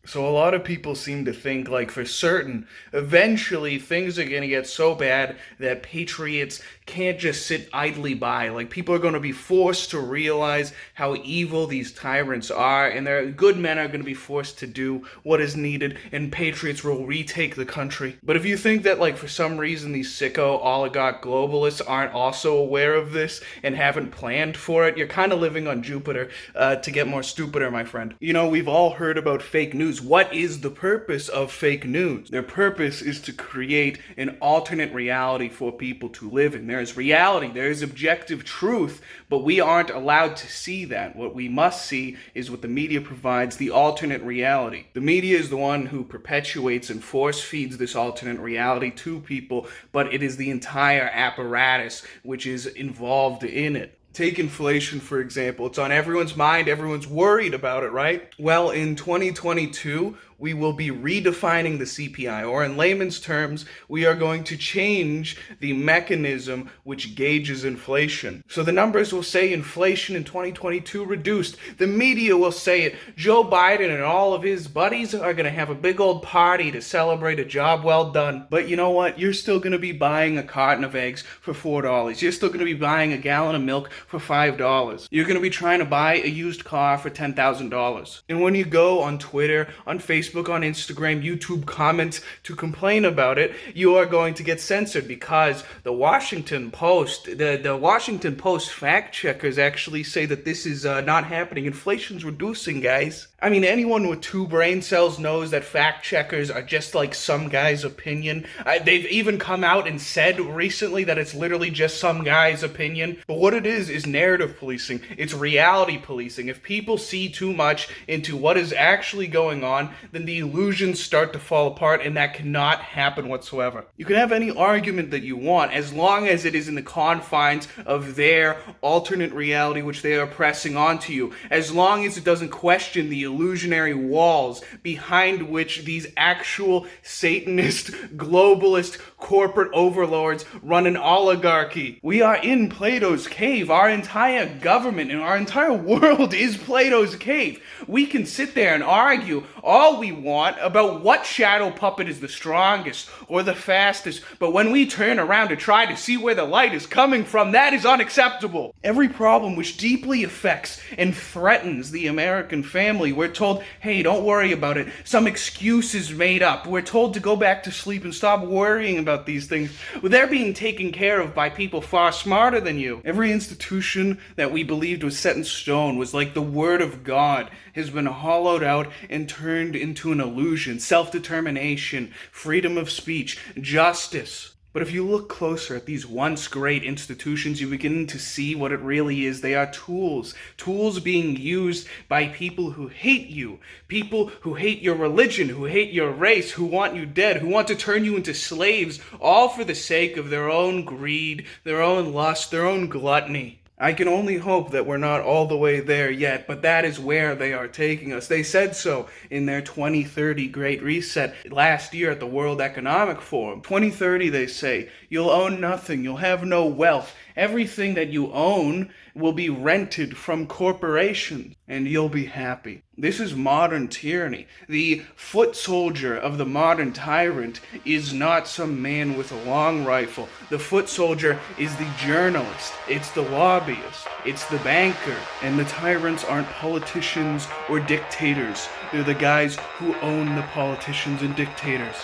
So a lot of people seem to think, like, for certain, eventually things are going to get so bad that patriots can't just sit idly by. Like, people are going to be forced to realize how evil these tyrants are, and their good men are going to be forced to do what is needed, and patriots will retake the country. But if you think that, like, for some reason these sicko oligarch globalists aren't also aware of this and haven't planned for it, you're kind of living on Jupiter to get more stupider, my friend. You know, we've all heard about fake news. What is the purpose of fake news? Their purpose is to create an alternate reality for people to live in. There is reality, there is objective truth, but we aren't allowed to see that. What we must see is what the media provides, the alternate reality. The media is the one who perpetuates and force feeds this alternate reality to people, but it is the entire apparatus which is involved in it. Take inflation, for example. It's on everyone's mind. Everyone's worried about it, right? Well, in 2022, we will be redefining the CPI, or in layman's terms, we are going to change the mechanism which gauges inflation. So the numbers will say inflation in 2022 reduced. The media will say it. Joe Biden and all of his buddies are going to have a big old party to celebrate a job well done. But you know what? You're still going to be buying a carton of eggs for $4. You're still going to be buying a gallon of milk for $5. You're going to be trying to buy a used car for $10,000. And when you go on Twitter, on Facebook, on Instagram, YouTube comments to complain about it, you are going to get censored because the Washington Post fact checkers actually say that this is not happening. Inflation's reducing, guys. I mean, anyone with two brain cells knows that fact checkers are just like some guy's opinion. They've even come out and said recently that it's literally just some guy's opinion. But what it is narrative policing. It's reality policing. If people see too much into what is actually going on, then the illusions start to fall apart, and that cannot happen whatsoever. You can have any argument that you want as long as it is in the confines of their alternate reality which they are pressing onto you, as long as it doesn't question the illusionary walls behind which these actual Satanist, globalist, corporate overlords run an oligarchy. We are in Plato's cave. Our entire government and our entire world is Plato's cave. We can sit there and argue all we want about what shadow puppet is the strongest or the fastest, but when we turn around to try to see where the light is coming from, that is unacceptable. Every problem which deeply affects and threatens the American family, we're told, hey, don't worry about it. Some excuse is made up. We're told to go back to sleep and stop worrying about these things. Well, they're being taken care of by people far smarter than you. Every institution that we believed was set in stone, was like the word of God, has been hollowed out and turned into an illusion. Self-determination, freedom of speech, justice. But if you look closer at these once great institutions, you begin to see what it really is. They are tools. Tools being used by people who hate you. People who hate your religion, who hate your race, who want you dead, who want to turn you into slaves, all for the sake of their own greed, their own lust, their own gluttony. I can only hope that we're not all the way there yet, but that is where they are taking us. They said so in their 2030 Great Reset last year at the World Economic Forum. 2030, they say, you'll own nothing, you'll have no wealth. Everything that you own will be rented from corporations, and you'll be happy. This is modern tyranny. The foot soldier of the modern tyrant is not some man with a long rifle. The foot soldier is the journalist. It's the lobbyist. It's the banker. And the tyrants aren't politicians or dictators. They're the guys who own the politicians and dictators.